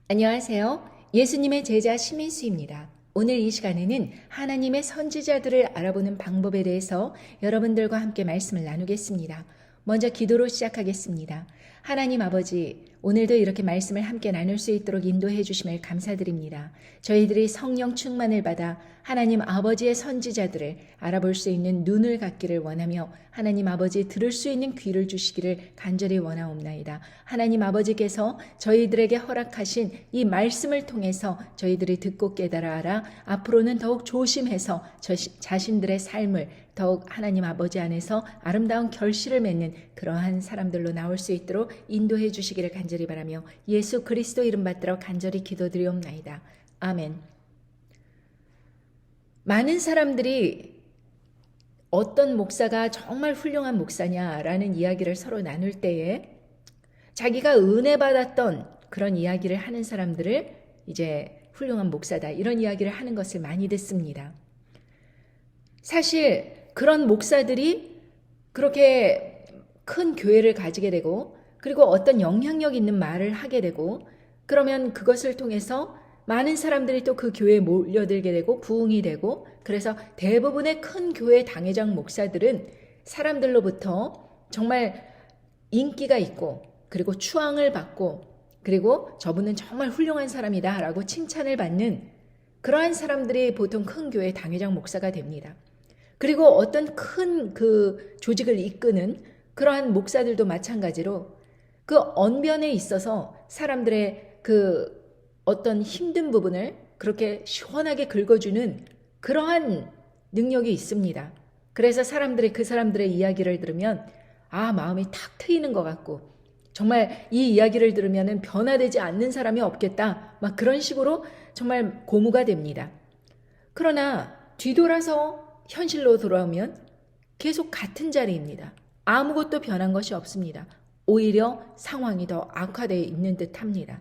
안녕하세요. 예수님의 제자 심인수입니다. 오늘 이 시간에는 하나님의 선지자들을 알아보는 방법에 대해서 여러분들과 함께 말씀을 나누겠습니다. 먼저 기도로 시작하겠습니다. 하나님 아버지, 오늘도 이렇게 말씀을 함께 나눌 수 있도록 인도해 주심을 감사드립니다. 저희들이 성령 충만을 받아 하나님 아버지의 선지자들을 알아볼 수 있는 눈을 갖기를 원하며 하나님 아버지 들을 수 있는 귀를 주시기를 간절히 원하옵나이다. 하나님 아버지께서 저희들에게 허락하신 이 말씀을 통해서 저희들이 듣고 깨달아 알아 앞으로는 더욱 조심해서 자신들의 삶을 더욱 하나님 아버지 안에서 아름다운 결실을 맺는 그러한 사람들로 나올 수 있도록 인도해 주시기를 간절히 바라며 예수 그리스도 이름 받들어 간절히 기도드리옵나이다. 아멘. 많은 사람들이 어떤 목사가 정말 훌륭한 목사냐라는 이야기를 서로 나눌 때에 자기가 은혜 받았던 그런 이야기를 하는 사람들을 이제 훌륭한 목사다 이런 이야기를 하는 것을 많이 듣습니다. 사실 그런 목사들이 그렇게 큰 교회를 가지게 되고 그리고 어떤 영향력 있는 말을 하게 되고 그러면 그것을 통해서 많은 사람들이 또 그 교회에 몰려들게 되고 부흥이 되고 그래서 대부분의 큰 교회 당회장 목사들은 사람들로부터 정말 인기가 있고 그리고 추앙을 받고 그리고 저분은 정말 훌륭한 사람이다 라고 칭찬을 받는 그러한 사람들이 보통 큰 교회 당회장 목사가 됩니다. 그리고 어떤 큰 그 조직을 이끄는 그러한 목사들도 마찬가지로 그 언변에 있어서 사람들의 그 어떤 힘든 부분을 그렇게 시원하게 긁어주는 그러한 능력이 있습니다. 그래서 사람들이 그 사람들의 이야기를 들으면 마음이 탁 트이는 것 같고 정말 이 이야기를 들으면 변화되지 않는 사람이 없겠다. 막 그런 식으로 정말 고무가 됩니다. 그러나 뒤돌아서 현실로 돌아오면 계속 같은 자리입니다. 아무것도 변한 것이 없습니다. 오히려 상황이 더 악화되어 있는 듯 합니다.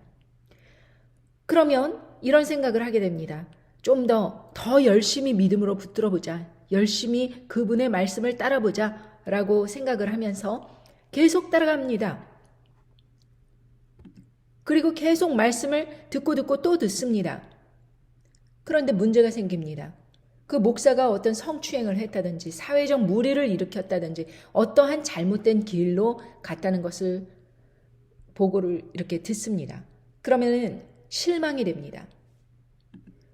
그러면 이런 생각을 하게 됩니다. 좀 더 열심히 믿음으로 붙들어 보자. 열심히 그분의 말씀을 따라보자. 라고 생각을 하면서 계속 따라갑니다. 그리고 계속 말씀을 듣고 또 듣습니다. 그런데 문제가 생깁니다. 그 목사가 어떤 성추행을 했다든지 사회적 무리를 일으켰다든지 어떠한 잘못된 길로 갔다는 것을 보고를 이렇게 듣습니다. 그러면 실망이 됩니다.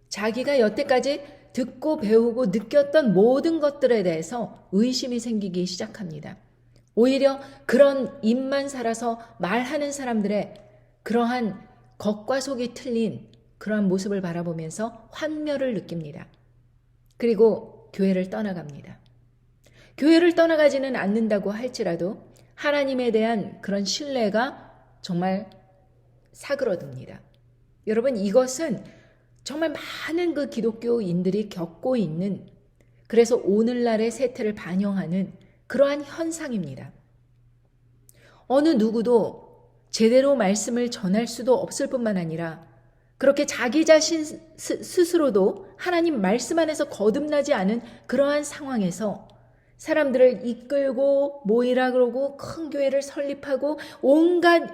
자기가 여태까지 듣고 배우고 느꼈던 모든 것들에 대해서 의심이 생기기 시작합니다. 오히려 그런 입만 살아서 말하는 사람들의 그러한 겉과 속이 틀린 그러한 모습을 바라보면서 환멸을 느낍니다. 그리고 교회를 떠나갑니다. 교회를 떠나가지는 않는다고 할지라도 하나님에 대한 그런 신뢰가 정말 사그러듭니다. 여러분, 이것은 정말 많은 그 기독교인들이 겪고 있는 그래서 오늘날의 세태를 반영하는 그러한 현상입니다. 어느 누구도 제대로 말씀을 전할 수도 없을 뿐만 아니라 그렇게 자기 자신 스스로도 하나님 말씀 안에서 거듭나지 않은 그러한 상황에서 사람들을 이끌고 모이라 그러고 큰 교회를 설립하고 온갖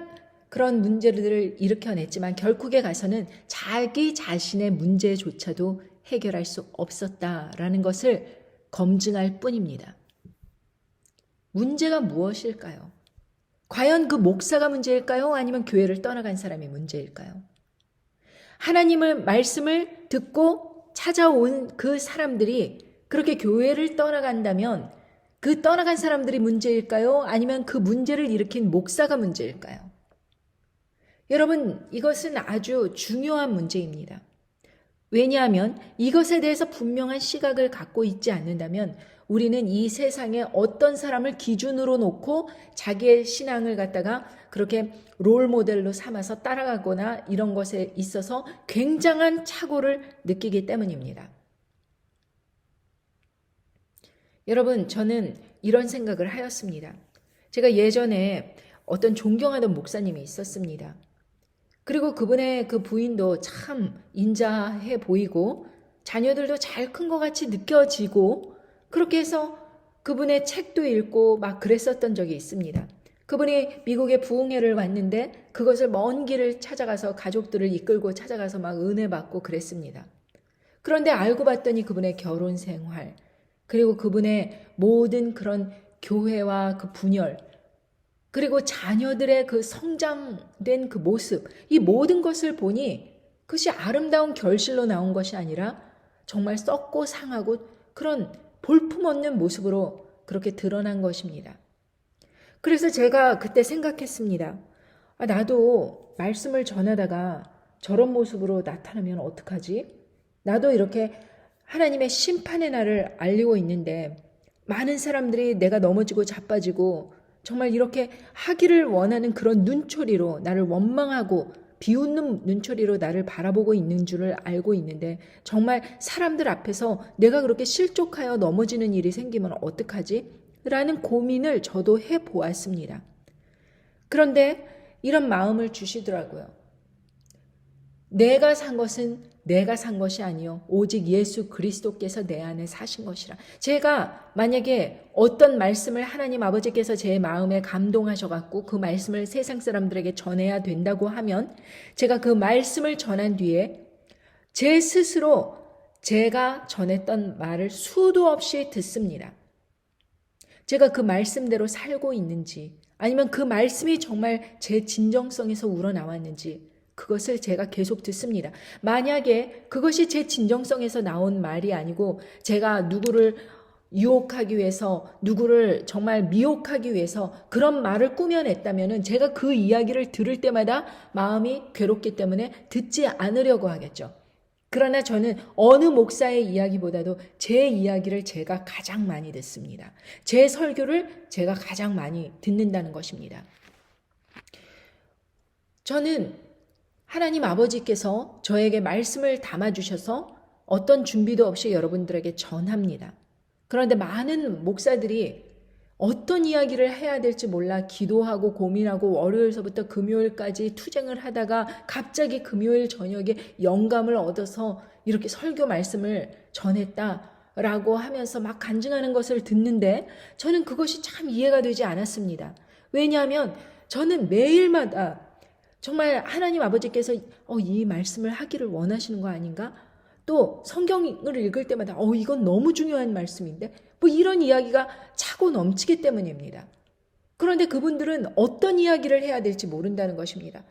그런 문제들을 일으켜냈지만 결국에 가서는 자기 자신의 문제조차도 해결할 수 없었다라는 것을 검증할 뿐입니다. 문제가 무엇일까요? 과연 그 목사가 문제일까요? 아니면 교회를 떠나간 사람이 문제일까요? 하나님의 말씀을 듣고 찾아온 그 사람들이 그렇게 교회를 떠나간다면 그 떠나간 사람들이 문제일까요? 아니면 그 문제를 일으킨 목사가 문제일까요? 여러분, 이것은 아주 중요한 문제입니다. 왜냐하면 이것에 대해서 분명한 시각을 갖고 있지 않는다면 우리는 이 세상에 어떤 사람을 기준으로 놓고 자기의 신앙을 갖다가 그렇게 롤 모델로 삼아서 따라가거나 이런 것에 있어서 굉장한 착오를 느끼기 때문입니다. 여러분, 저는 이런 생각을 하였습니다. 제가 예전에 어떤 존경하던 목사님이 있었습니다. 그리고 그분의 그 부인도 참 인자해 보이고 자녀들도 잘 큰 것 같이 느껴지고 그렇게 해서 그분의 책도 읽고 막 그랬었던 적이 있습니다. 그분이 미국에 부흥회를 왔는데 그것을 먼 길을 찾아가서 가족들을 이끌고 찾아가서 막 은혜 받고 그랬습니다. 그런데 알고 봤더니 그분의 결혼 생활, 그리고 그분의 모든 그런 교회와 그 분열, 그리고 자녀들의 그 성장된 그 모습, 이 모든 것을 보니 그것이 아름다운 결실로 나온 것이 아니라 정말 썩고 상하고 그런 볼품없는 모습으로 그렇게 드러난 것입니다. 그래서 제가 그때 생각했습니다. 나도 말씀을 전하다가 저런 모습으로 나타나면 어떡하지? 나도 이렇게 하나님의 심판의 날을 알리고 있는데 많은 사람들이 내가 넘어지고 자빠지고 정말 이렇게 하기를 원하는 그런 눈초리로 나를 원망하고 비웃는 눈초리로 나를 바라보고 있는 줄을 알고 있는데 정말 사람들 앞에서 내가 그렇게 실족하여 넘어지는 일이 생기면 어떡하지? 라는 고민을 저도 해보았습니다. 그런데 이런 마음을 주시더라고요. 내가 산 것은 내가 산 것이 아니요 오직 예수 그리스도께서 내 안에 사신 것이라. 제가 만약에 어떤 말씀을 하나님 아버지께서 제 마음에 감동하셔갖고 그 말씀을 세상 사람들에게 전해야 된다고 하면 제가 그 말씀을 전한 뒤에 제 스스로 제가 전했던 말을 수도 없이 듣습니다. 제가 그 말씀대로 살고 있는지 아니면 그 말씀이 정말 제 진정성에서 우러나왔는지 그것을 제가 계속 듣습니다. 만약에 그것이 제 진정성에서 나온 말이 아니고 제가 누구를 유혹하기 위해서 누구를 정말 미혹하기 위해서 그런 말을 꾸며냈다면 제가 그 이야기를 들을 때마다 마음이 괴롭기 때문에 듣지 않으려고 하겠죠. 그러나 저는 어느 목사의 이야기보다도 제 이야기를 제가 가장 많이 듣습니다. 제 설교를 제가 가장 많이 듣는다는 것입니다. 저는 하나님 아버지께서 저에게 말씀을 담아주셔서 어떤 준비도 없이 여러분들에게 전합니다. 그런데 많은 목사들이 어떤 이야기를 해야 될지 몰라 기도하고 고민하고 월요일서부터 금요일까지 투쟁을 하다가 갑자기 금요일 저녁에 영감을 얻어서 이렇게 설교 말씀을 전했다라고 하면서 막 간증하는 것을 듣는데 저는 그것이 참 이해가 되지 않았습니다. 왜냐하면 저는 매일마다 정말 하나님 아버지께서 이 말씀을 하기를 원하시는 거 아닌가? 또 성경을 읽을 때마다 이건 너무 중요한 말씀인데 뭐 이런 이야기가 차고 넘치기 때문입니다. 그런데 그분들은 어떤 이야기를 해야 될지 모른다는 것입니다.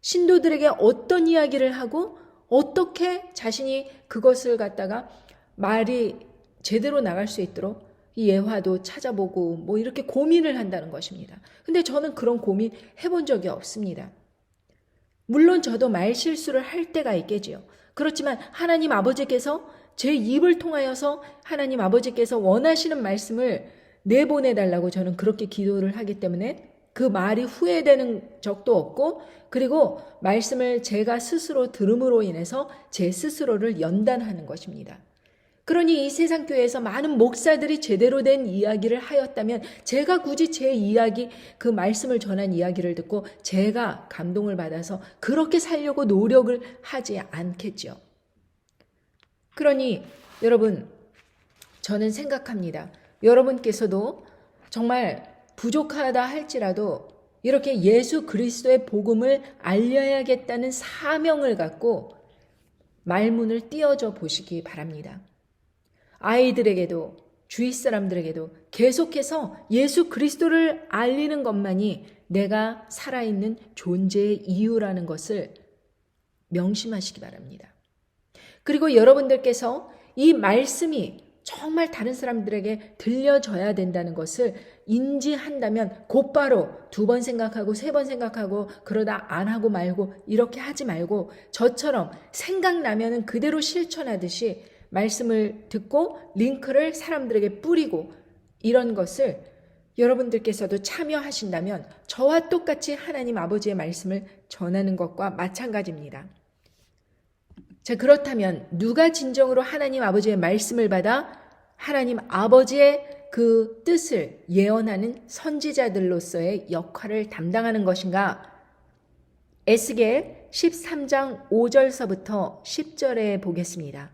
신도들에게 어떤 이야기를 하고 어떻게 자신이 그것을 갖다가 말이 제대로 나갈 수 있도록 예화도 찾아보고 뭐 이렇게 고민을 한다는 것입니다. 근데 저는 그런 고민 해본 적이 없습니다. 물론 저도 말 실수를 할 때가 있겠지요. 그렇지만 하나님 아버지께서 제 입을 통하여서 하나님 아버지께서 원하시는 말씀을 내보내달라고 저는 그렇게 기도를 하기 때문에 그 말이 후회되는 적도 없고 그리고 말씀을 제가 스스로 들음으로 인해서 제 스스로를 연단하는 것입니다. 그러니 이 세상 교회에서 많은 목사들이 제대로 된 이야기를 하였다면 제가 굳이 제 이야기, 그 말씀을 전한 이야기를 듣고 제가 감동을 받아서 그렇게 살려고 노력을 하지 않겠죠. 그러니 여러분, 저는 생각합니다. 여러분께서도 정말 부족하다 할지라도 이렇게 예수 그리스도의 복음을 알려야겠다는 사명을 갖고 말문을 띄워줘 보시기 바랍니다. 아이들에게도 주위 사람들에게도 계속해서 예수 그리스도를 알리는 것만이 내가 살아있는 존재의 이유라는 것을 명심하시기 바랍니다. 그리고 여러분들께서 이 말씀이 정말 다른 사람들에게 들려져야 된다는 것을 인지한다면 곧바로 2번 생각하고 3번 생각하고 그러다 안 하고 말고 이렇게 하지 말고 저처럼 생각나면은 그대로 실천하듯이 말씀을 듣고 링크를 사람들에게 뿌리고 이런 것을 여러분들께서도 참여하신다면 저와 똑같이 하나님 아버지의 말씀을 전하는 것과 마찬가지입니다. 자, 그렇다면 누가 진정으로 하나님 아버지의 말씀을 받아 하나님 아버지의 그 뜻을 예언하는 선지자들로서의 역할을 담당하는 것인가? 에스겔 13장 5절서부터 10절에 보겠습니다.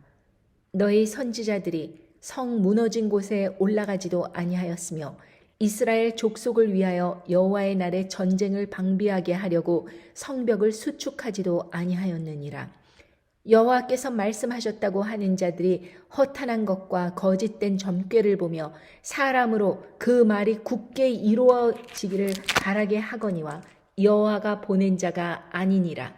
너희 선지자들이 성 무너진 곳에 올라가지도 아니하였으며 이스라엘 족속을 위하여 여호와의 날에 전쟁을 방비하게 하려고 성벽을 수축하지도 아니하였느니라. 여호와께서 말씀하셨다고 하는 자들이 허탄한 것과 거짓된 점괘를 보며 사람으로 그 말이 굳게 이루어지기를 바라게 하거니와 여호와가 보낸 자가 아니니라.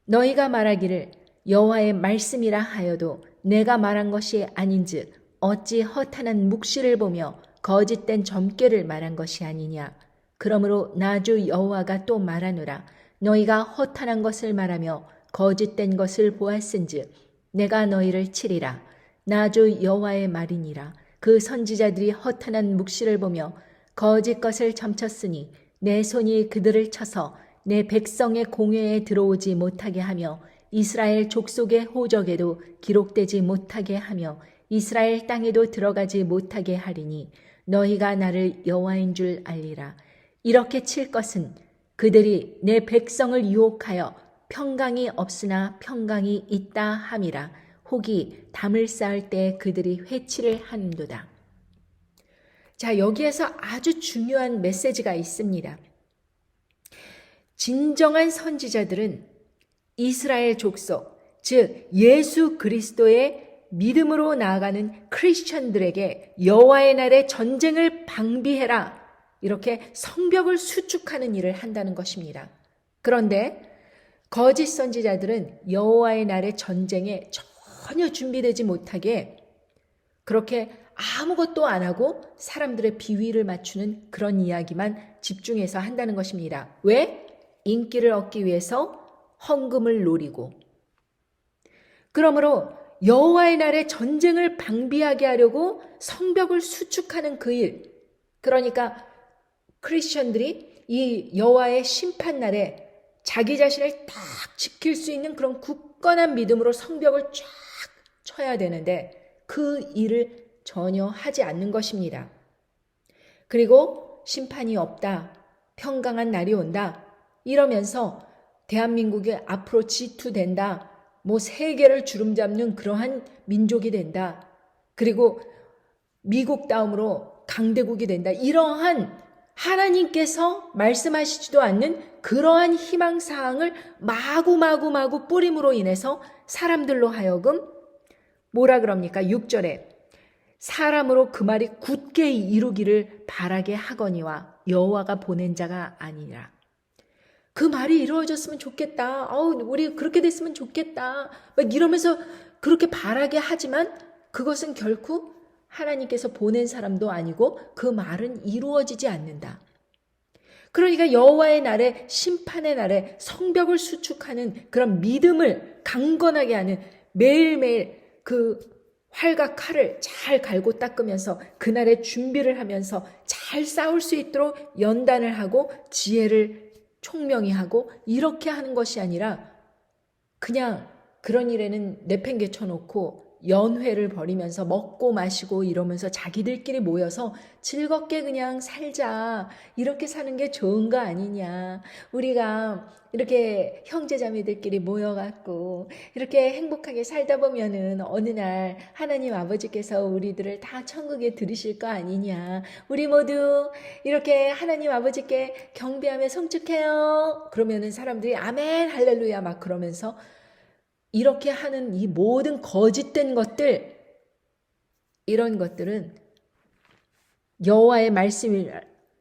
너희가 말하기를 여호와의 말씀이라 하여도 내가 말한 것이 아닌즉 어찌 허탄한 묵시를 보며 거짓된 점괘를 말한 것이 아니냐. 그러므로 나 주 여호와가 또 말하노라. 너희가 허탄한 것을 말하며 거짓된 것을 보았은즉 내가 너희를 치리라. 나 주 여호와의 말이니라. 그 선지자들이 허탄한 묵시를 보며 거짓 것을 점쳤으니 내 손이 그들을 쳐서 내 백성의 공회에 들어오지 못하게 하며 이스라엘 족속의 호적에도 기록되지 못하게 하며 이스라엘 땅에도 들어가지 못하게 하리니 너희가 나를 여호와인 줄 알리라. 이렇게 칠 것은 그들이 내 백성을 유혹하여 평강이 없으나 평강이 있다 함이라. 혹이 담을 쌓을 때 그들이 회치를 하는도다. 자, 여기에서 아주 중요한 메시지가 있습니다. 진정한 선지자들은 이스라엘 족속, 즉 예수 그리스도의 믿음으로 나아가는 크리스천들에게 여호와의 날에 전쟁을 방비해라, 이렇게 성벽을 수축하는 일을 한다는 것입니다. 그런데 거짓 선지자들은 여호와의 날의 전쟁에 전혀 준비되지 못하게 그렇게 아무것도 안 하고 사람들의 비위를 맞추는 그런 이야기만 집중해서 한다는 것입니다. 왜? 인기를 얻기 위해서 헌금을 노리고. 그러므로 여호와의 날에 전쟁을 방비하게 하려고 성벽을 수축하는 그 일, 그러니까 크리스천들이 이 여호와의 심판 날에 자기 자신을 딱 지킬 수 있는 그런 굳건한 믿음으로 성벽을 쫙 쳐야 되는데 그 일을 전혀 하지 않는 것입니다. 그리고 심판이 없다, 평강한 날이 온다 이러면서 대한민국이 앞으로 지투된다, 뭐 세계를 주름잡는 그러한 민족이 된다, 그리고 미국 다음으로 강대국이 된다, 이러한 하나님께서 말씀하시지도 않는 그러한 희망사항을 마구마구 뿌림으로 인해서 사람들로 하여금 뭐라 그럽니까? 6절에 사람으로 그 말이 굳게 이루기를 바라게 하거니와 여호와가 보낸 자가 아니라. 그 말이 이루어졌으면 좋겠다. 우리 그렇게 됐으면 좋겠다. 막 이러면서 그렇게 바라게 하지만 그것은 결코 하나님께서 보낸 사람도 아니고 그 말은 이루어지지 않는다. 그러니까 여호와의 날에, 심판의 날에 성벽을 수축하는 그런 믿음을 강건하게 하는, 매일매일 그 활과 칼을 잘 갈고 닦으면서 그날의 준비를 하면서 잘 싸울 수 있도록 연단을 하고 지혜를 총명히 하고 이렇게 하는 것이 아니라 그냥 그런 일에는 내팽개쳐 놓고 연회를 벌이면서 먹고 마시고 이러면서 자기들끼리 모여서 즐겁게 그냥 살자, 이렇게 사는 게 좋은 거 아니냐, 우리가 이렇게 형제자매들끼리 모여갖고 이렇게 행복하게 살다 보면은 어느 날 하나님 아버지께서 우리들을 다 천국에 들이실 거 아니냐, 우리 모두 이렇게 하나님 아버지께 경배하며 송축해요, 그러면은 사람들이 아멘 할렐루야 막 그러면서 이렇게 하는 이 모든 거짓된 것들, 이런 것들은 여호와의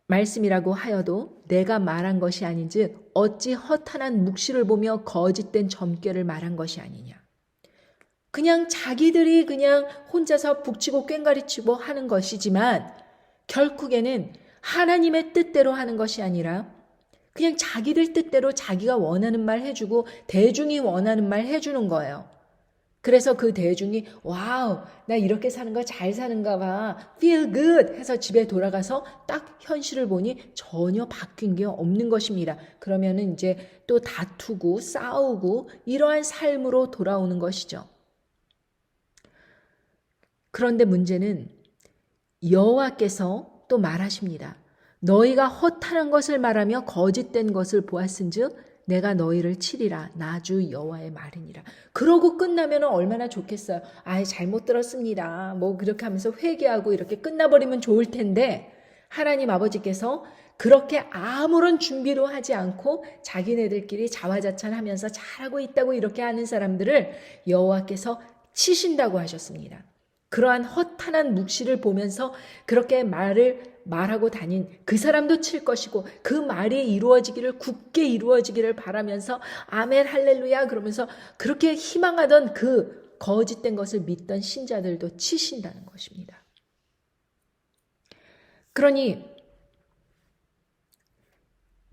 말씀이라고 하여도 내가 말한 것이 아닌즉 어찌 허탄한 묵시를 보며 거짓된 점괘를 말한 것이 아니냐. 그냥 자기들이 그냥 혼자서 북치고 꽹가리치고 하는 것이지만 결국에는 하나님의 뜻대로 하는 것이 아니라 그냥 자기들 뜻대로 자기가 원하는 말 해주고 대중이 원하는 말 해주는 거예요. 그래서 그 대중이 와우, 나 이렇게 사는 거 잘 사는가 봐, feel good 해서 집에 돌아가서 딱 현실을 보니 전혀 바뀐 게 없는 것입니다. 그러면은 이제 또 다투고 싸우고 이러한 삶으로 돌아오는 것이죠. 그런데 문제는 여호와께서 또 말하십니다. 너희가 허탄한 것을 말하며 거짓된 것을 보았은즉 내가 너희를 치리라. 나 주 여호와의 말이니라. 그러고 끝나면 얼마나 좋겠어요. 아이, 잘못 들었습니다. 뭐 그렇게 하면서 회개하고 이렇게 끝나버리면 좋을 텐데, 하나님 아버지께서 그렇게 아무런 준비도 하지 않고 자기네들끼리 자화자찬하면서 잘하고 있다고 이렇게 하는 사람들을 여호와께서 치신다고 하셨습니다. 그러한 허탄한 묵시를 보면서 그렇게 말하고 다닌 그 사람도 칠 것이고, 그 말이 이루어지기를, 굳게 이루어지기를 바라면서 아멘 할렐루야 그러면서 그렇게 희망하던 그 거짓된 것을 믿던 신자들도 치신다는 것입니다. 그러니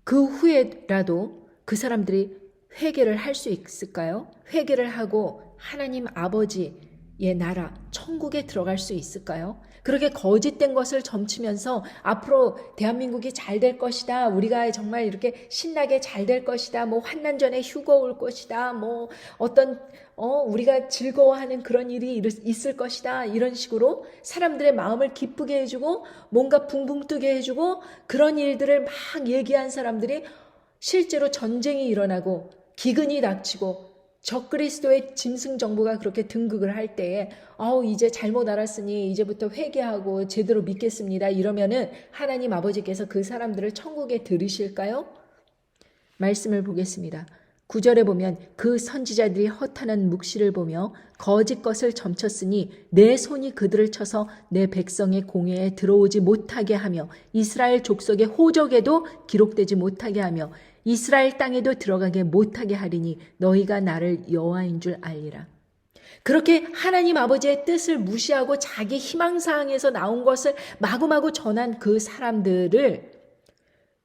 그 후에라도 그 사람들이 회개를 할 수 있을까요? 회개를 하고 하나님 아버지의 나라, 천국에 들어갈 수 있을까요? 그렇게 거짓된 것을 점치면서 앞으로 대한민국이 잘 될 것이다. 우리가 정말 이렇게 신나게 잘 될 것이다. 뭐 환난 전에 휴거 올 것이다. 뭐 어떤 우리가 즐거워하는 그런 일이 있을 것이다. 이런 식으로 사람들의 마음을 기쁘게 해주고 뭔가 붕붕 뜨게 해주고 그런 일들을 막 얘기한 사람들이 실제로 전쟁이 일어나고 기근이 닥치고 적그리스도의 짐승 정부가 그렇게 등극을 할 때에 이제 잘못 알았으니 이제부터 회개하고 제대로 믿겠습니다. 이러면은 하나님 아버지께서 그 사람들을 천국에 들이실까요? 말씀을 보겠습니다. 9절에 보면 그 선지자들이 허탄한 묵시를 보며 거짓 것을 점쳤으니 내 손이 그들을 쳐서 내 백성의 공회에 들어오지 못하게 하며 이스라엘 족속의 호적에도 기록되지 못하게 하며 이스라엘 땅에도 들어가게 못하게 하리니 너희가 나를 여호와인 줄 알리라. 그렇게 하나님 아버지의 뜻을 무시하고 자기 희망사항에서 나온 것을 마구마구 전한 그 사람들을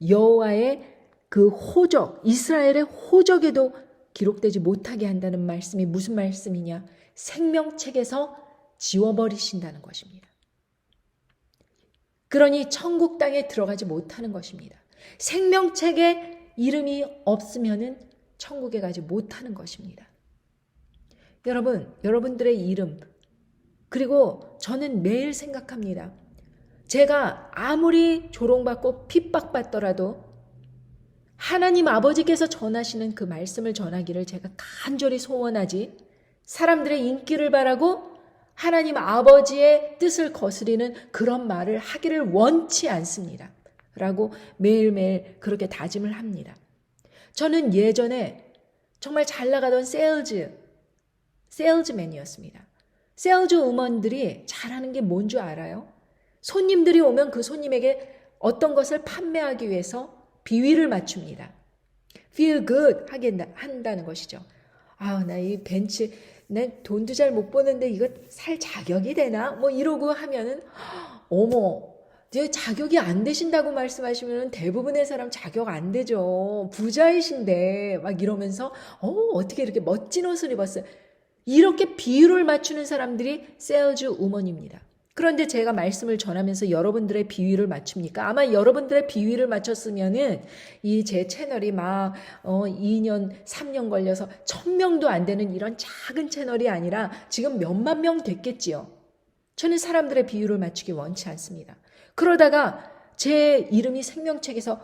여호와의 그 호적, 이스라엘의 호적에도 기록되지 못하게 한다는 말씀이 무슨 말씀이냐? 생명책에서 지워버리신다는 것입니다. 그러니 천국 땅에 들어가지 못하는 것입니다. 생명책에 이름이 없으면은 천국에 가지 못하는 것입니다. 여러분, 여러분들의 이름, 그리고 저는 매일 생각합니다. 제가 아무리 조롱받고 핍박받더라도 하나님 아버지께서 전하시는 그 말씀을 전하기를 제가 간절히 소원하지, 사람들의 인기를 바라고 하나님 아버지의 뜻을 거스리는 그런 말을 하기를 원치 않습니다. 라고 매일매일 그렇게 다짐을 합니다. 저는 예전에 정말 잘 나가던 세일즈맨이었습니다. 세일즈 우먼들이 잘하는 게 뭔 줄 알아요? 손님들이 오면 그 손님에게 어떤 것을 판매하기 위해서 비위를 맞춥니다. Feel good 하게 한다는 것이죠. 나 이 벤츠, 난 돈도 잘 못 버는데 이거 살 자격이 되나? 뭐 이러고 하면은 어머, 자격이 안 되신다고 말씀하시면 대부분의 사람 자격 안 되죠. 부자이신데 막 이러면서 어떻게 이렇게 멋진 옷을 입었어요. 이렇게 비율을 맞추는 사람들이 세일즈 우먼입니다. 그런데 제가 말씀을 전하면서 여러분들의 비위를 맞춥니까? 아마 여러분들의 비위를 맞췄으면은 이 제 채널이 막 2년, 3년 걸려서 1000명도 안 되는 이런 작은 채널이 아니라 지금 몇만 명 됐겠지요. 저는 사람들의 비위를 맞추기 원치 않습니다. 그러다가 제 이름이 생명책에서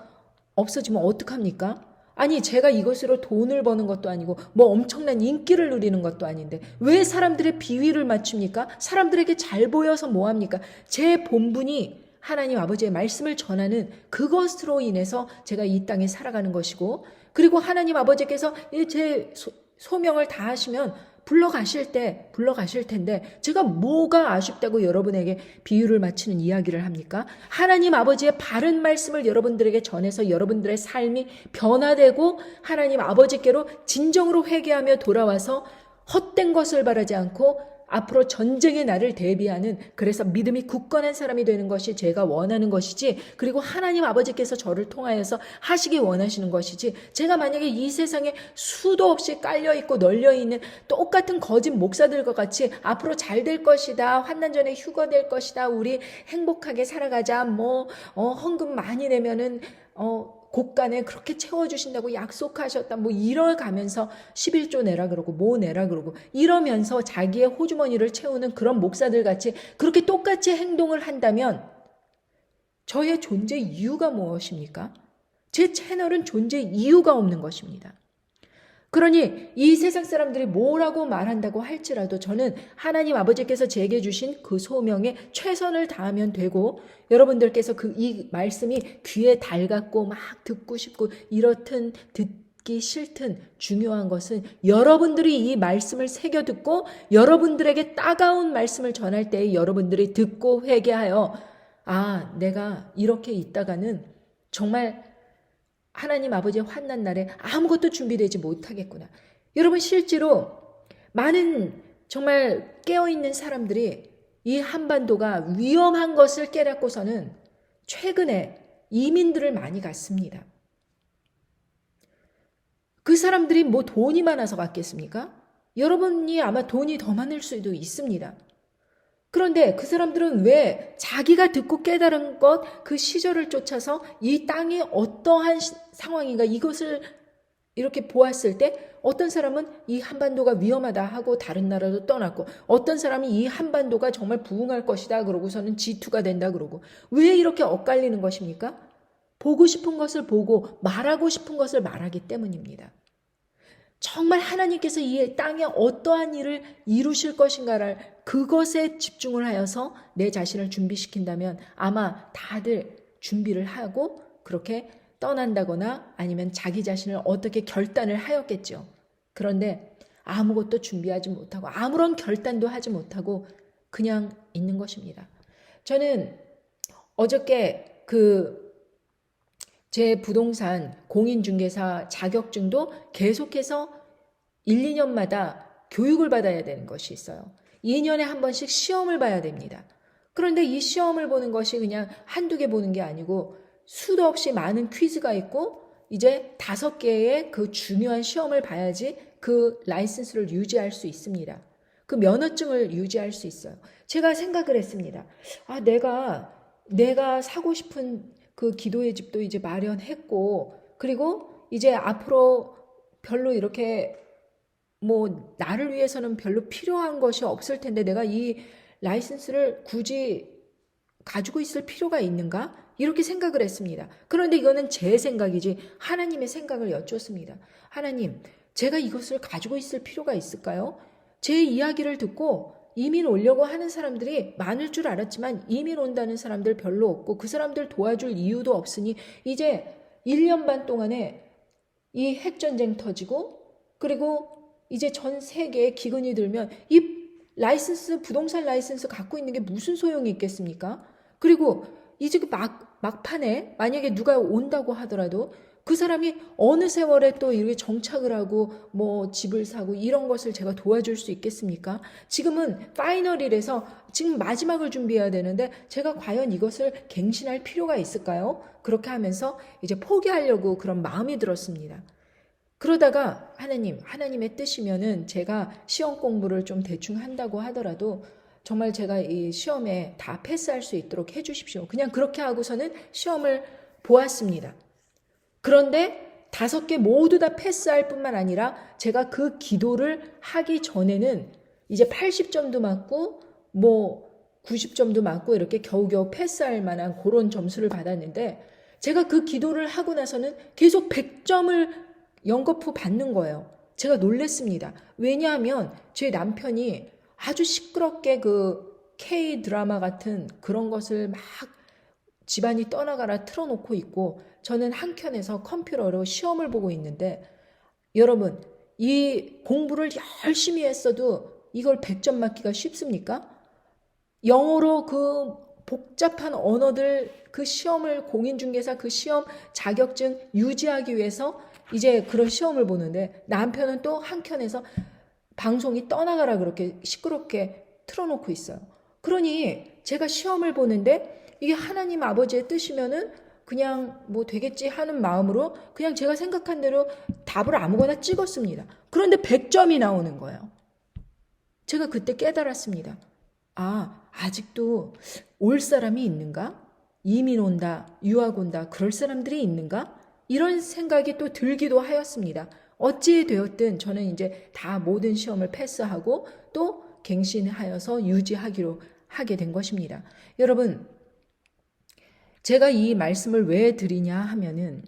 없어지면 어떡합니까? 아니, 제가 이것으로 돈을 버는 것도 아니고 뭐 엄청난 인기를 누리는 것도 아닌데 왜 사람들의 비위를 맞춥니까? 사람들에게 잘 보여서 뭐합니까? 제 본분이 하나님 아버지의 말씀을 전하는 그것으로 인해서 제가 이 땅에 살아가는 것이고, 그리고 하나님 아버지께서 제 소명을 다하시면 불러가실 텐데 제가 뭐가 아쉽다고 여러분에게 비유를 맞추는 이야기를 합니까? 하나님 아버지의 바른 말씀을 여러분들에게 전해서 여러분들의 삶이 변화되고 하나님 아버지께로 진정으로 회개하며 돌아와서 헛된 것을 바라지 않고 앞으로 전쟁의 날을 대비하는, 그래서 믿음이 굳건한 사람이 되는 것이 제가 원하는 것이지, 그리고 하나님 아버지께서 저를 통하여서 하시기 원하시는 것이지, 제가 만약에 이 세상에 수도 없이 깔려있고 널려있는 똑같은 거짓 목사들과 같이 앞으로 잘 될 것이다, 환난 전에 휴거될 것이다, 우리 행복하게 살아가자, 헌금 많이 내면은 곳간에 그렇게 채워주신다고 약속하셨다, 이러가면서 11조 내라 그러고 뭐 내라 그러고 이러면서 자기의 호주머니를 채우는 그런 목사들 같이 그렇게 똑같이 행동을 한다면 저의 존재 이유가 무엇입니까? 제 채널은 존재 이유가 없는 것입니다. 그러니 이 세상 사람들이 뭐라고 말한다고 할지라도 저는 하나님 아버지께서 제게 주신 그 소명에 최선을 다하면 되고, 여러분들께서 이 말씀이 귀에 달갑고 막 듣고 싶고 이렇든 듣기 싫든 중요한 것은 여러분들이 이 말씀을 새겨 듣고 여러분들에게 따가운 말씀을 전할 때에 여러분들이 듣고 회개하여, 아, 내가 이렇게 있다가는 정말 하나님 아버지의 환난 날에 아무것도 준비되지 못하겠구나. 여러분, 실제로 많은 정말 깨어있는 사람들이 이 한반도가 위험한 것을 깨닫고서는 최근에 이민들을 많이 갔습니다. 그 사람들이 뭐 돈이 많아서 갔겠습니까? 여러분이 아마 돈이 더 많을 수도 있습니다. 그런데 그 사람들은 왜 자기가 듣고 깨달은 것, 그 시절을 쫓아서 이 땅이 어떠한 상황인가 이것을 이렇게 보았을 때 어떤 사람은 이 한반도가 위험하다 하고 다른 나라로 떠났고, 어떤 사람이 이 한반도가 정말 부흥할 것이다 그러고서는 G2가 된다 그러고, 왜 이렇게 엇갈리는 것입니까? 보고 싶은 것을 보고 말하고 싶은 것을 말하기 때문입니다. 정말 하나님께서 이 땅에 어떠한 일을 이루실 것인가를 그것에 집중을 하여서 내 자신을 준비시킨다면 아마 다들 준비를 하고 그렇게 떠난다거나 아니면 자기 자신을 어떻게 결단을 하였겠죠. 그런데 아무것도 준비하지 못하고 아무런 결단도 하지 못하고 그냥 있는 것입니다. 저는 어저께 제 부동산 공인중개사 자격증도 계속해서 1, 2년마다 교육을 받아야 되는 것이 있어요. 2년에 한 번씩 시험을 봐야 됩니다. 그런데 이 시험을 보는 것이 그냥 한두 개 보는 게 아니고 수도 없이 많은 퀴즈가 있고 이제 5개의 그 중요한 시험을 봐야지 그 라이센스를 유지할 수 있습니다. 그 면허증을 유지할 수 있어요. 제가 생각을 했습니다. 아, 내가 사고 싶은 그 기도의 집도 이제 마련했고, 그리고 이제 앞으로 별로 이렇게 뭐 나를 위해서는 별로 필요한 것이 없을 텐데 내가 이 라이센스를 굳이 가지고 있을 필요가 있는가? 이렇게 생각을 했습니다. 그런데 이거는 제 생각이지 하나님의 생각을 여쭙습니다. 하나님, 제가 이것을 가지고 있을 필요가 있을까요? 제 이야기를 듣고 이민 오려고 하는 사람들이 많을 줄 알았지만 이민 온다는 사람들 별로 없고 그 사람들 도와줄 이유도 없으니 이제 1년 반 동안에 이 핵전쟁 터지고, 그리고 이제 전 세계에 기근이 들면 이 부동산 라이센스 갖고 있는 게 무슨 소용이 있겠습니까? 그리고 이제 막판에 만약에 누가 온다고 하더라도 그 사람이 어느 세월에 또 이렇게 정착을 하고 뭐 집을 사고 이런 것을 제가 도와줄 수 있겠습니까? 지금은 파이널이라서 지금 마지막을 준비해야 되는데 제가 과연 이것을 갱신할 필요가 있을까요? 그렇게 하면서 이제 포기하려고 그런 마음이 들었습니다. 그러다가 하나님의 뜻이면은 제가 시험 공부를 좀 대충 한다고 하더라도 정말 제가 이 시험에 다 패스할 수 있도록 해주십시오. 그냥 그렇게 하고서는 시험을 보았습니다. 그런데 5개 모두 다 패스할 뿐만 아니라 제가 그 기도를 하기 전에는 이제 80점도 맞고 뭐 90점도 맞고 이렇게 겨우겨우 패스할 만한 그런 점수를 받았는데, 제가 그 기도를 하고 나서는 계속 100점을 연거푸 받는 거예요. 제가 놀랬습니다. 왜냐하면 제 남편이 아주 시끄럽게 그 K 드라마 같은 그런 것을 막 집안이 떠나가라 틀어놓고 있고 저는 한켠에서 컴퓨터로 시험을 보고 있는데, 여러분, 이 공부를 열심히 했어도 이걸 100점 맞기가 쉽습니까? 영어로 그 복잡한 언어들 그 시험을 공인중개사 그 시험 자격증 유지하기 위해서 이제 그런 시험을 보는데 남편은 또 한켠에서 방송이 떠나가라 그렇게 시끄럽게 틀어놓고 있어요. 그러니 제가 시험을 보는데 이게 하나님 아버지의 뜻이면은 그냥 뭐 되겠지 하는 마음으로 그냥 제가 생각한 대로 답을 아무거나 찍었습니다. 그런데 100점이 나오는 거예요. 제가 그때 깨달았습니다. 아, 아직도 올 사람이 있는가? 이민 온다, 유학 온다, 그럴 사람들이 있는가? 이런 생각이 또 들기도 하였습니다. 어찌 되었든 저는 이제 다 모든 시험을 패스하고 또 갱신하여서 유지하기로 하게 된 것입니다. 여러분, 제가 이 말씀을 왜 드리냐 하면은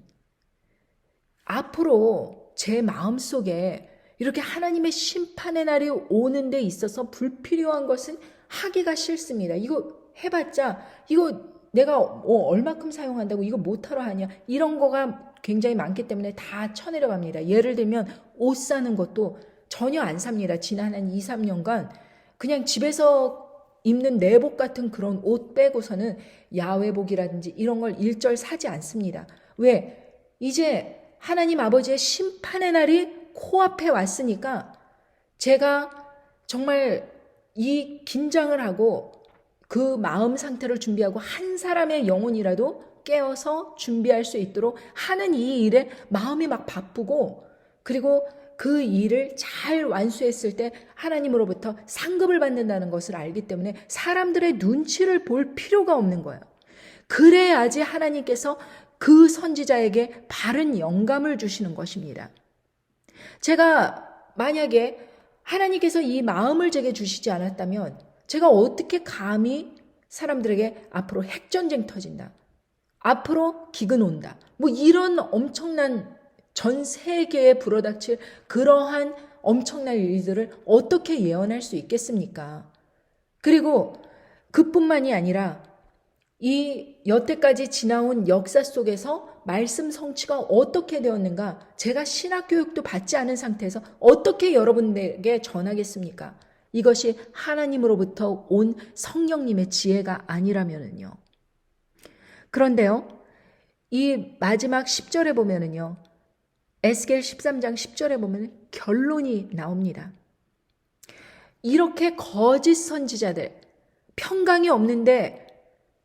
앞으로 제 마음속에 이렇게 하나님의 심판의 날이 오는 데 있어서 불필요한 것은 하기가 싫습니다. 이거 해봤자 이거 내가 얼마큼 사용한다고 이거 못하러 하냐 이런 거가 굉장히 많기 때문에 다 쳐내려갑니다. 예를 들면 옷 사는 것도 전혀 안 삽니다. 지난 한 2, 3년간 그냥 집에서 입는 내복 같은 그런 옷 빼고서는 야외복이라든지 이런 걸 일절 사지 않습니다. 왜? 이제 하나님 아버지의 심판의 날이 코앞에 왔으니까 제가 정말 이 긴장을 하고 그 마음 상태를 준비하고 한 사람의 영혼이라도 깨어서 준비할 수 있도록 하는 이 일에 마음이 막 바쁘고 그리고 그 일을 잘 완수했을 때 하나님으로부터 상급을 받는다는 것을 알기 때문에 사람들의 눈치를 볼 필요가 없는 거예요. 그래야지 하나님께서 그 선지자에게 바른 영감을 주시는 것입니다. 제가 만약에 하나님께서 이 마음을 제게 주시지 않았다면 제가 어떻게 감히 사람들에게 앞으로 핵전쟁 터진다. 앞으로 기근 온다. 뭐 이런 엄청난 전 세계에 불어닥칠 그러한 엄청난 일들을 어떻게 예언할 수 있겠습니까? 그리고 그뿐만이 아니라 이 여태까지 지나온 역사 속에서 말씀 성취가 어떻게 되었는가 제가 신학교육도 받지 않은 상태에서 어떻게 여러분에게 전하겠습니까? 이것이 하나님으로부터 온 성령님의 지혜가 아니라면은요. 그런데요, 이 마지막 10절에 보면은요, 에스겔 13장 10절에 보면 결론이 나옵니다. 이렇게 거짓 선지자들, 평강이 없는데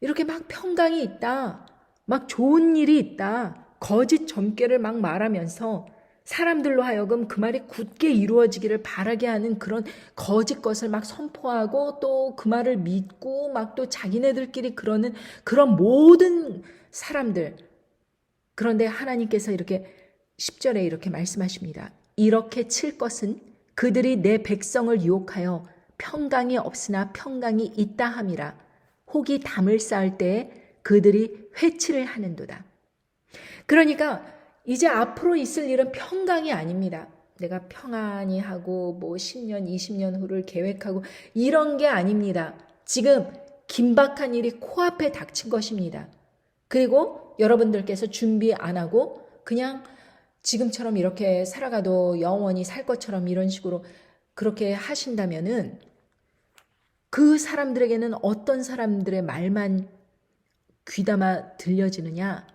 이렇게 막 평강이 있다, 막 좋은 일이 있다, 거짓 점괘를 막 말하면서 사람들로 하여금 그 말이 굳게 이루어지기를 바라게 하는 그런 거짓 것을 막 선포하고 또 그 말을 믿고 막 또 자기네들끼리 그러는 그런 모든 사람들. 그런데 하나님께서 이렇게 10절에 이렇게 말씀하십니다. 이렇게 칠 것은 그들이 내 백성을 유혹하여 평강이 없으나 평강이 있다 함이라. 혹이 담을 쌓을 때에 그들이 회치를 하는도다. 그러니까 이제 앞으로 있을 일은 평강이 아닙니다. 내가 평안히 하고 뭐 10년, 20년 후를 계획하고 이런 게 아닙니다. 지금 긴박한 일이 코앞에 닥친 것입니다. 그리고 여러분들께서 준비 안 하고 그냥 지금처럼 이렇게 살아가도 영원히 살 것처럼 이런 식으로 그렇게 하신다면은 그 사람들에게는 어떤 사람들의 말만 귀담아 들려지느냐?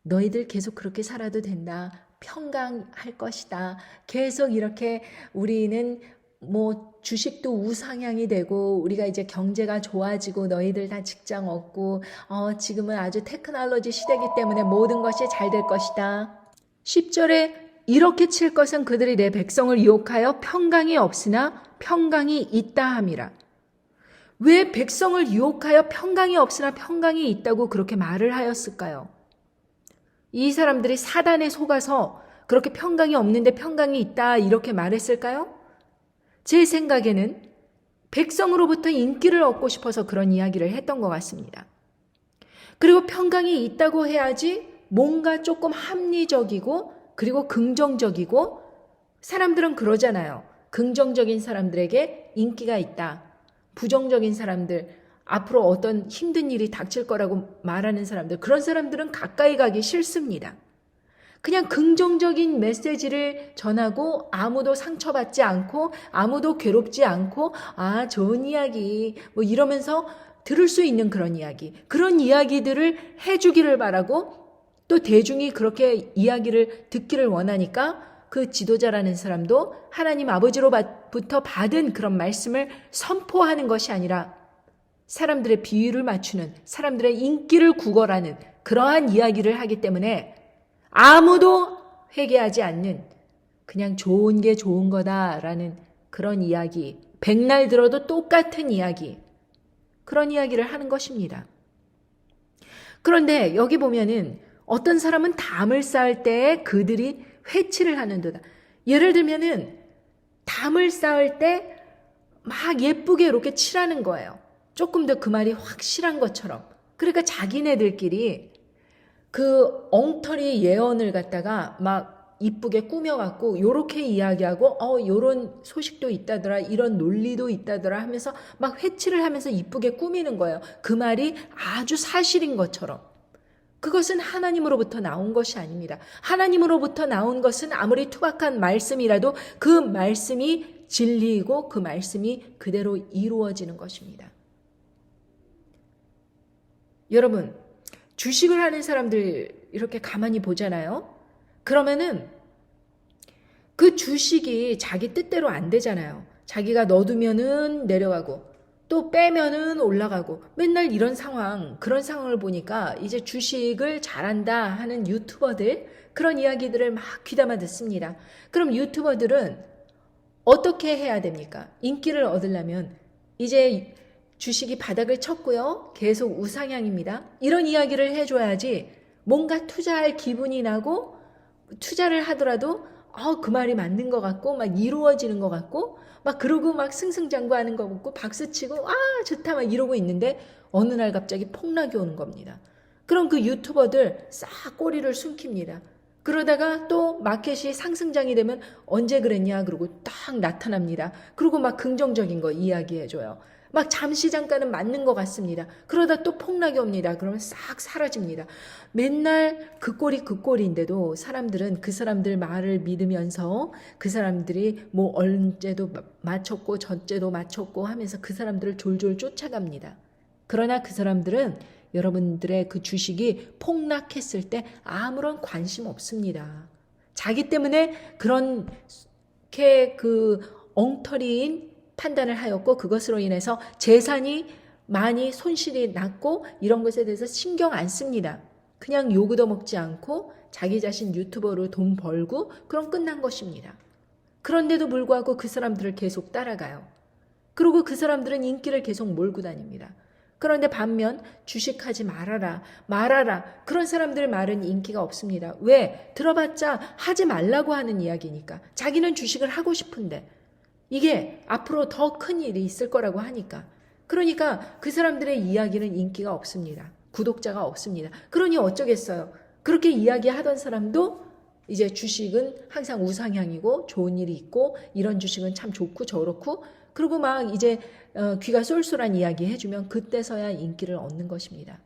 너희들 계속 그렇게 살아도 된다. 평강할 것이다. 계속 이렇게 우리는 뭐 주식도 우상향이 되고 우리가 이제 경제가 좋아지고 너희들 다 직장 얻고 지금은 아주 테크놀로지 시대이기 때문에 모든 것이 잘 될 것이다. 10절에 이렇게 칠 것은 그들이 내 백성을 유혹하여 평강이 없으나 평강이 있다 함이라. 왜 백성을 유혹하여 평강이 없으나 평강이 있다고 그렇게 말을 하였을까요? 이 사람들이 사단에 속아서 그렇게 평강이 없는데 평강이 있다 이렇게 말했을까요? 제 생각에는 백성으로부터 인기를 얻고 싶어서 그런 이야기를 했던 것 같습니다. 그리고 평강이 있다고 해야지 뭔가 조금 합리적이고 그리고 긍정적이고 사람들은 그러잖아요. 긍정적인 사람들에게 인기가 있다. 부정적인 사람들, 앞으로 어떤 힘든 일이 닥칠 거라고 말하는 사람들, 그런 사람들은 가까이 가기 싫습니다. 그냥 긍정적인 메시지를 전하고 아무도 상처받지 않고 아무도 괴롭지 않고 좋은 이야기 뭐 이러면서 들을 수 있는 그런 이야기들을 해주기를 바라고 또 대중이 그렇게 이야기를 듣기를 원하니까 그 지도자라는 사람도 하나님 아버지로부터 받은 그런 말씀을 선포하는 것이 아니라 사람들의 비위를 맞추는, 사람들의 인기를 구걸하는 그러한 이야기를 하기 때문에 아무도 회개하지 않는 그냥 좋은 게 좋은 거다라는 그런 이야기, 백날 들어도 똑같은 이야기, 그런 이야기를 하는 것입니다. 그런데 여기 보면은 어떤 사람은 담을 쌓을 때에 그들이 회치를 하는도다. 예를 들면은 담을 쌓을 때 막 예쁘게 이렇게 칠하는 거예요. 조금 더 그 말이 확실한 것처럼. 그러니까 자기네들끼리 그 엉터리 예언을 갖다가 막 이쁘게 꾸며갖고 요렇게 이야기하고 요런 소식도 있다더라, 이런 논리도 있다더라 하면서 막 회치를 하면서 이쁘게 꾸미는 거예요. 그 말이 아주 사실인 것처럼. 그것은 하나님으로부터 나온 것이 아닙니다. 하나님으로부터 나온 것은 아무리 투박한 말씀이라도 그 말씀이 진리이고 그 말씀이 그대로 이루어지는 것입니다. 여러분, 주식을 하는 사람들 이렇게 가만히 보잖아요. 그러면은 그 주식이 자기 뜻대로 안 되잖아요. 자기가 넣어두면은 내려가고 또 빼면은 올라가고 맨날 이런 상황, 그런 상황을 보니까 이제 주식을 잘한다 하는 유튜버들, 그런 이야기들을 막 귀담아 듣습니다. 그럼 유튜버들은 어떻게 해야 됩니까? 인기를 얻으려면 이제 주식이 바닥을 쳤고요. 계속 우상향입니다. 이런 이야기를 해줘야지 뭔가 투자할 기분이 나고 투자를 하더라도 그 말이 맞는 것 같고 막 이루어지는 것 같고 막 그러고 막 승승장구하는 거 같고 박수치고 좋다 막 이러고 있는데 어느 날 갑자기 폭락이 오는 겁니다. 그럼 그 유튜버들 싹 꼬리를 숨깁니다. 그러다가 또 마켓이 상승장이 되면 언제 그랬냐 그러고 딱 나타납니다. 그리고 막 긍정적인 거 이야기해줘요. 막 잠시 잠깐은 맞는 것 같습니다. 그러다 또 폭락이 옵니다. 그러면 싹 사라집니다. 맨날 그 꼴인데도 사람들은 그 사람들 말을 믿으면서 그 사람들이 뭐 언제도 맞췄고 저째도 맞췄고 하면서 그 사람들을 졸졸 쫓아갑니다. 그러나 그 사람들은 여러분들의 그 주식이 폭락했을 때 아무런 관심 없습니다. 자기 때문에 그렇게 그 엉터리인 판단을 하였고 그것으로 인해서 재산이 많이 손실이 났고 이런 것에 대해서 신경 안 씁니다. 그냥 요구도 먹지 않고 자기 자신 유튜버로 돈 벌고 그럼 끝난 것입니다. 그런데도 불구하고 그 사람들을 계속 따라가요. 그리고 그 사람들은 인기를 계속 몰고 다닙니다. 그런데 반면 주식하지 말아라. 그런 사람들 말은 인기가 없습니다. 왜? 들어봤자 하지 말라고 하는 이야기니까. 자기는 주식을 하고 싶은데 이게 앞으로 더 큰 일이 있을 거라고 하니까. 그러니까 그 사람들의 이야기는 인기가 없습니다. 구독자가 없습니다. 그러니 어쩌겠어요. 그렇게 이야기하던 사람도 이제 주식은 항상 우상향이고 좋은 일이 있고 이런 주식은 참 좋고 저렇고 그리고 막 이제 귀가 쏠쏠한 이야기 해주면 그때서야 인기를 얻는 것입니다.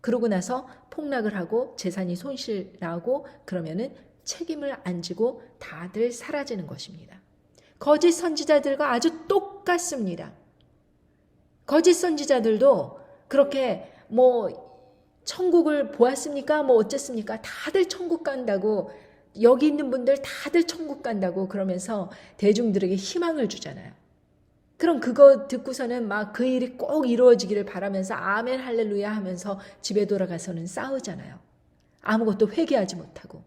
그러고 나서 폭락을 하고 재산이 손실나고 그러면은 책임을 안 지고 다들 사라지는 것입니다. 거짓 선지자들과 아주 똑같습니다. 거짓 선지자들도 그렇게 뭐 천국을 보았습니까? 뭐 어쨌습니까? 다들 천국 간다고 여기 있는 분들 다들 천국 간다고 그러면서 대중들에게 희망을 주잖아요. 그럼 그거 듣고서는 막 그 일이 꼭 이루어지기를 바라면서 아멘 할렐루야 하면서 집에 돌아가서는 싸우잖아요. 아무것도 회개하지 못하고.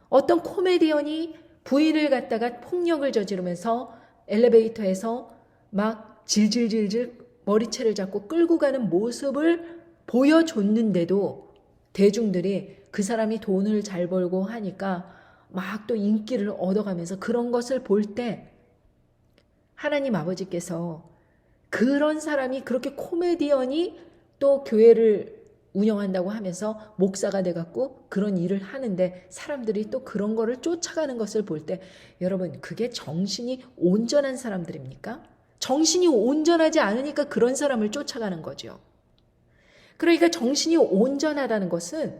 어떤 코미디언이 부인을 갖다가 폭력을 저지르면서 엘리베이터에서 막 질질질질 머리채를 잡고 끌고 가는 모습을 보여줬는데도 대중들이 그 사람이 돈을 잘 벌고 하니까 막 또 인기를 얻어가면서 그런 것을 볼 때 하나님 아버지께서 그런 사람이 그렇게 코미디언이 또 교회를 운영한다고 하면서 목사가 돼갖고 그런 일을 하는데 사람들이 또 그런 거를 쫓아가는 것을 볼 때 여러분 그게 정신이 온전한 사람들입니까? 정신이 온전하지 않으니까 그런 사람을 쫓아가는 거죠. 그러니까 정신이 온전하다는 것은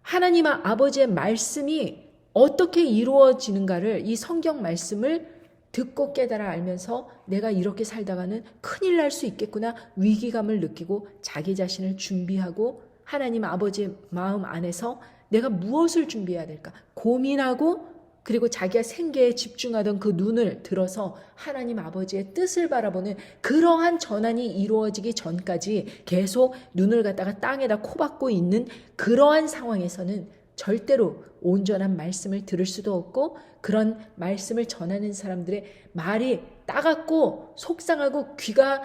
하나님 아버지의 말씀이 어떻게 이루어지는가를 이 성경 말씀을 듣고 깨달아 알면서 내가 이렇게 살다가는 큰일 날 수 있겠구나 위기감을 느끼고 자기 자신을 준비하고 하나님 아버지의 마음 안에서 내가 무엇을 준비해야 될까 고민하고 그리고 자기가 생계에 집중하던 그 눈을 들어서 하나님 아버지의 뜻을 바라보는 그러한 전환이 이루어지기 전까지 계속 눈을 갖다가 땅에다 코박고 있는 그러한 상황에서는 절대로 온전한 말씀을 들을 수도 없고 그런 말씀을 전하는 사람들의 말이 따갑고 속상하고 귀가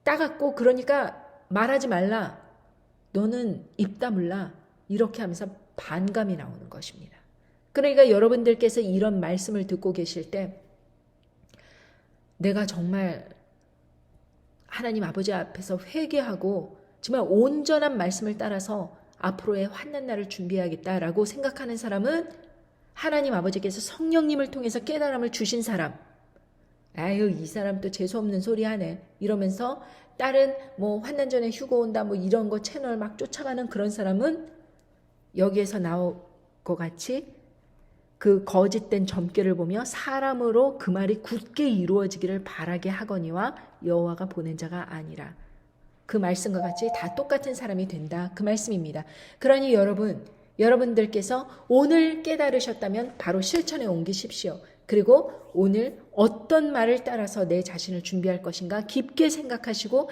따갑고 그러니까 말하지 말라. 너는 입 다물라. 이렇게 하면서 반감이 나오는 것입니다. 그러니까 여러분들께서 이런 말씀을 듣고 계실 때 내가 정말 하나님 아버지 앞에서 회개하고 정말 온전한 말씀을 따라서 앞으로의 환난 날을 준비해야겠다라고 생각하는 사람은 하나님 아버지께서 성령님을 통해서 깨달음을 주신 사람, 아유 이 사람 또 재수없는 소리 하네 이러면서 다른 뭐 환난전에 휴거 온다 뭐 이런 거 채널 막 쫓아가는 그런 사람은 여기에서 나올 것 같이 그 거짓된 점괘를 보며 사람으로 그 말이 굳게 이루어지기를 바라게 하거니와 여호와가 보낸 자가 아니라, 그 말씀과 같이 다 똑같은 사람이 된다 그 말씀입니다. 그러니 여러분들께서 오늘 깨달으셨다면 바로 실천에 옮기십시오. 그리고 오늘 어떤 말을 따라서 내 자신을 준비할 것인가 깊게 생각하시고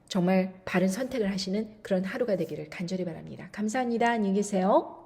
정말 바른 선택을 하시는 그런 하루가 되기를 간절히 바랍니다. 감사합니다. 안녕히 계세요.